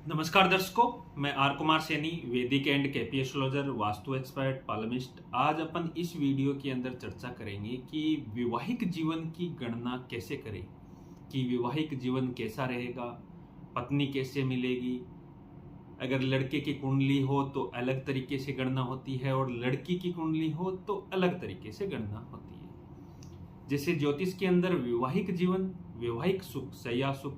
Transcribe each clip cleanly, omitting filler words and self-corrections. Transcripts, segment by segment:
नमस्कार दर्शकों, मैं आर कुमार सैनी, वैदिक and KP astrologer, vastu expert, palmist. आज अपन इस वीडियो के अंदर चर्चा करेंगे कि वैवाहिक जीवन की गणना कैसे करें, कि वैवाहिक जीवन कैसा रहेगा, पत्नी कैसे मिलेगी। अगर लड़के की कुंडली हो तो अलग तरीके से गणना होती है और लड़की की कुंडली हो तो अलग तरीके से गणना होती है। जैसे ज्योतिष के अंदर वैवाहिक जीवन, वैवाहिक सुख, शैया सुख,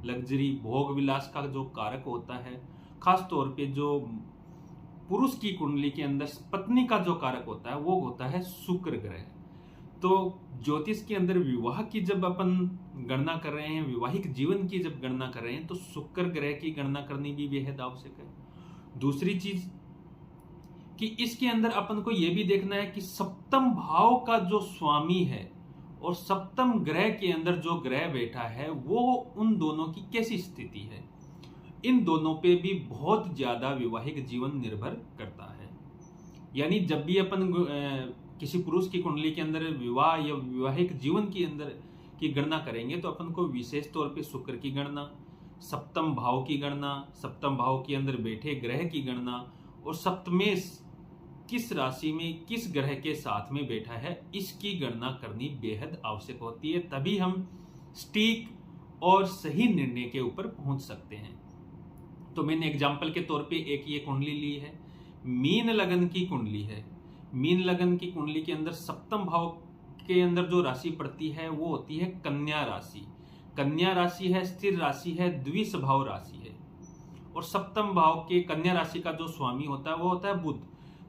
लग्जरी, भोग विलास का जो कारक होता है, खास तौर पे जो पुरुष की कुंडली के अंदर पत्नी का जो कारक होता है वो होता है शुक्र ग्रह। तो ज्योतिष के अंदर विवाह की जब अपन गणना कर रहे हैं, वैवाहिक जीवन की जब गणना कर रहे हैं, तो शुक्र ग्रह की गणना करनी भी बेहद आवश्यक है। दूसरी चीज कि इसके अंदर अपन को यह भी देखना है कि सप्तम भाव का जो स्वामी है और सप्तम ग्रह के अंदर जो ग्रह बैठा है वो उन दोनों की कैसी स्थिति है। इन दोनों पे भी बहुत ज्यादा वैवाहिक जीवन निर्भर करता है। यानी जब भी अपन किसी पुरुष की कुंडली के अंदर विवाह या वैवाहिक जीवन के अंदर की गणना करेंगे तो अपन को विशेष तौर पे शुक्र की गणना, सप्तम भाव की गणना, सप्तम भाव के अंदर बैठे ग्रह की गणना और सप्तमेश किस राशि में किस ग्रह के साथ में बैठा है इसकी गणना करनी बेहद आवश्यक होती है। तभी हम सटीक और सही निर्णय के ऊपर पहुंच सकते हैं। तो मैंने एग्जाम्पल के तौर पे एक ये कुंडली ली है, मीन लगन की कुंडली है। मीन लगन की कुंडली के अंदर सप्तम भाव के अंदर जो राशि पड़ती है वो होती है कन्या राशि। कन्या राशि है, स्थिर राशि है, द्विस्वभाव राशि है। और सप्तम भाव के कन्या राशि का जो स्वामी होता है वो होता है बुध।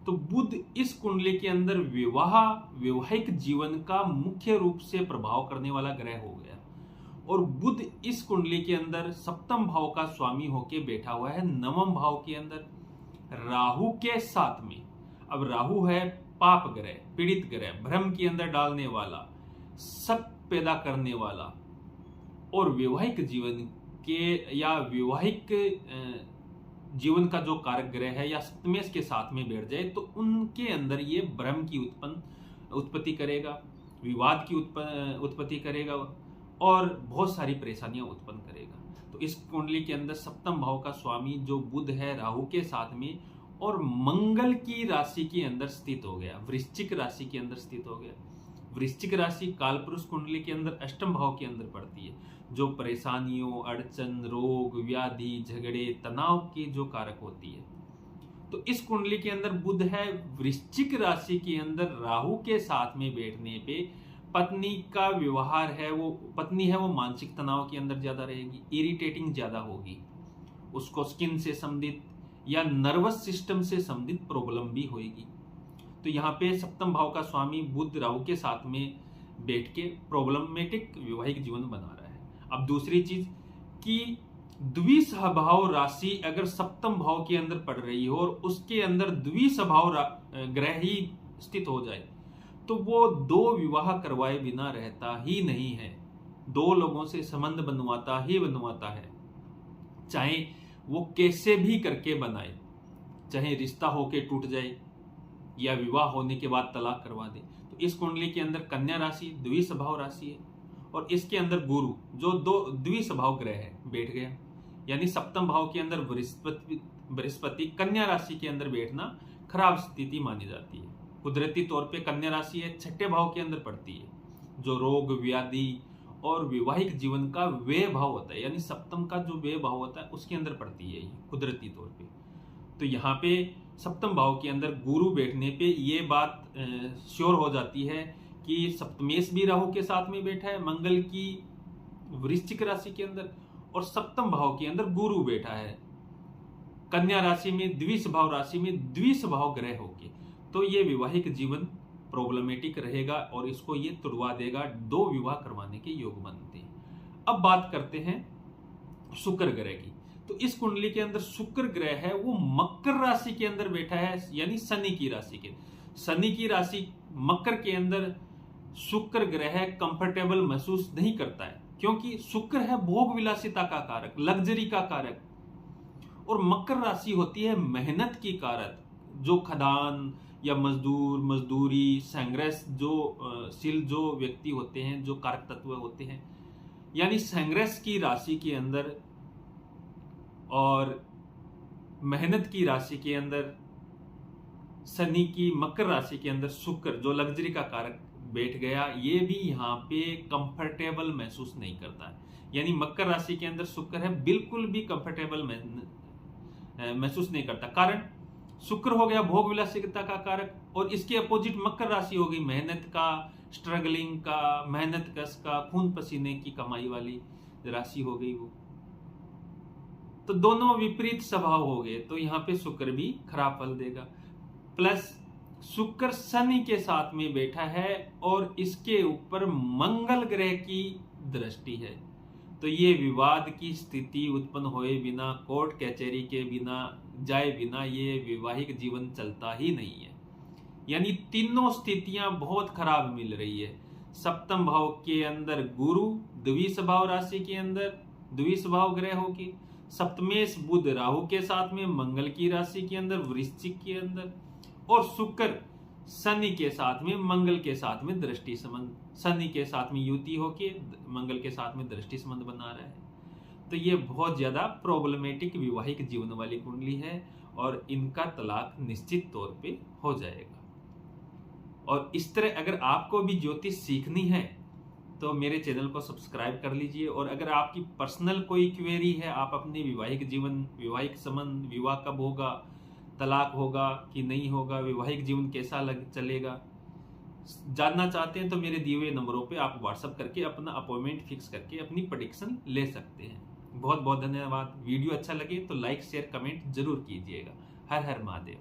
तो बुध इस कुंडली के अंदर वैवाहिक जीवन का मुख्य रूप से प्रभाव करने वाला ग्रह हो गया। और बुध इस कुंडली के अंदर सप्तम भाव का स्वामी होके बैठा हुआ है नवम भाव के अंदर राहु के साथ में। अब राहु है पाप ग्रह, पीड़ित ग्रह, भ्रम के अंदर डालने वाला, शक पैदा करने वाला। और वैवाहिक जीवन के या वैवाहिक जीवन का जो कारक ग्रह है या सप्तमेश के साथ में बैठ जाए तो उनके अंदर ये भ्रम की उत्पत्ति करेगा, विवाद की उत्पत्ति करेगा और बहुत सारी परेशानियां उत्पन्न करेगा। तो इस कुंडली के अंदर सप्तम भाव का स्वामी जो बुध है राहु के साथ में और मंगल की राशि के अंदर स्थित हो गया, वृश्चिक राशि के अंदर स्थित हो गया। वृश्चिक राशि कालपुरुष कुंडली के अंदर अष्टम भाव के अंदर पड़ती है, जो परेशानियों, अड़चन, रोग, व्याधि, झगड़े, तनाव की जो कारक होती है। तो इस कुंडली के अंदर बुध है वृश्चिक राशि के अंदर राहु के साथ में बैठने पे पत्नी का व्यवहार है वो मानसिक तनाव के अंदर ज्यादा रहेगी, इरिटेटिंग ज्यादा होगी, उसको स्किन से संबंधित या नर्वस सिस्टम से संबंधित प्रॉब्लम भी होगी। तो यहाँ पे सप्तम भाव का स्वामी बुध राहु के साथ में बैठ के प्रॉब्लमेटिक वैवाहिक जीवन बना रहा है। अब दूसरी चीज कि द्विस्वभाव राशि अगर सप्तम भाव के अंदर पड़ रही हो और उसके अंदर द्विस्वभाव ग्रह ही स्थित हो जाए तो वो दो विवाह करवाए बिना रहता ही नहीं है, दो लोगों से संबंध बनवाता ही बनवाता है, चाहे वो कैसे भी करके बनाए, चाहे रिश्ता होके टूट जाए या विवाह होने के बाद तलाक करवा दे। तो इस कुंडली के अंदर कन्या राशि द्विस्वभाव राशि है और इसके अंदर गुरु जो दो द्विस्वभाव ग्रह है बैठ गया। यानी सप्तम भाव के अंदर बृहस्पति कन्या राशि के अंदर बैठना खराब स्थिति मानी जाती है। कुदरती तौर पे कन्या राशि है छठे भाव के अंदर पड़ती है, जो रोग, व्याधि और वैवाहिक जीवन का व्यय भाव होता है, यानी सप्तम का जो व्यय भाव होता है उसके अंदर पड़ती है कुदरती तौर पे। तो यहाँ पे सप्तम भाव के अंदर गुरु बैठने पे ये बात श्योर हो जाती है कि सप्तमेश भी राहु के साथ में बैठा है मंगल की वृश्चिक राशि के अंदर और सप्तम भाव के अंदर गुरु बैठा है कन्या राशि में, द्विस्वभाव राशि में द्विस्वभाव ग्रह होके। तो ये वैवाहिक जीवन प्रॉब्लमेटिक रहेगा और इसको ये तुड़वा देगा, दो विवाह करवाने के योग बनते हैं। अब बात करते हैं शुक्र ग्रह की। तो इस कुंडली के अंदर शुक्र ग्रह है वो मकर राशि के अंदर बैठा है, यानी शनि की राशि के। शनि की राशि मकर के अंदर शुक्र ग्रह कंफर्टेबल महसूस नहीं करता है, क्योंकि शुक्र है भोग विलासिता का कारक, लग्जरी का कारक। और मकर राशि होती है मेहनत की कारक, जो खदान या मजदूरी, संघर्षशील जो व्यक्ति होते हैं, जो कारक तत्व होते हैं, यानी संघर्ष की राशि के अंदर और मेहनत की राशि के अंदर शनि की मकर राशि के अंदर शुक्र जो लग्जरी का कारक बैठ गया, ये भी यहाँ पे कंफर्टेबल महसूस नहीं करता है। यानी मकर राशि के अंदर शुक्र है, बिल्कुल भी कंफर्टेबल महसूस नहीं करता। कारण शुक्र हो गया भोग विलासिता का कारक, और इसके अपोजिट मकर राशि हो गई मेहनत का, स्ट्रगलिंग का, मेहनत कस का, खून पसीने की कमाई वाली राशि हो गई वो। तो दोनों विपरीत स्वभाव हो गए, तो यहाँ पे शुक्र भी खराब फल देगा। प्लस शुक्र शनि के साथ में बैठा है और इसके ऊपर मंगल ग्रह की दृष्टि है, तो ये विवाद की स्थिति उत्पन्न होए बिना, कोर्ट कचहरी के बिना जाए बिना ये वैवाहिक जीवन चलता ही नहीं है। यानी तीनों स्थितियां बहुत खराब मिल रही है। सप्तम भाव के अंदर गुरु द्विस्वभाव राशि के अंदर द्विस्वभाव ग्रह होगी, सप्तमेश बुध राहु के साथ में मंगल की राशि के अंदर वृश्चिक के अंदर, और शुक्र शनि के साथ में मंगल के साथ में दृष्टि संबंध, शनि के साथ में युति होके मंगल के साथ में दृष्टि संबंध बना रहा है। तो ये बहुत ज्यादा प्रॉब्लमेटिक वैवाहिक जीवन वाली कुंडली है और इनका तलाक निश्चित तौर पे हो जाएगा। और इस तरह अगर आपको भी ज्योतिष सीखनी है तो मेरे चैनल को सब्सक्राइब कर लीजिए। और अगर आपकी पर्सनल कोई क्वेरी है, आप अपने वैवाहिक जीवन, वैवाहिक संबंध, विवाह कब होगा, तलाक होगा कि नहीं होगा, वैवाहिक जीवन कैसा चलेगा, जानना चाहते हैं तो मेरे दिए हुए नंबरों पे आप व्हाट्सएप करके अपना अपॉइंटमेंट फिक्स करके अपनी प्रेडिक्शन ले सकते हैं। बहुत बहुत धन्यवाद। वीडियो अच्छा लगे तो लाइक शेयर कमेंट जरूर कीजिएगा। हर हर महादेव।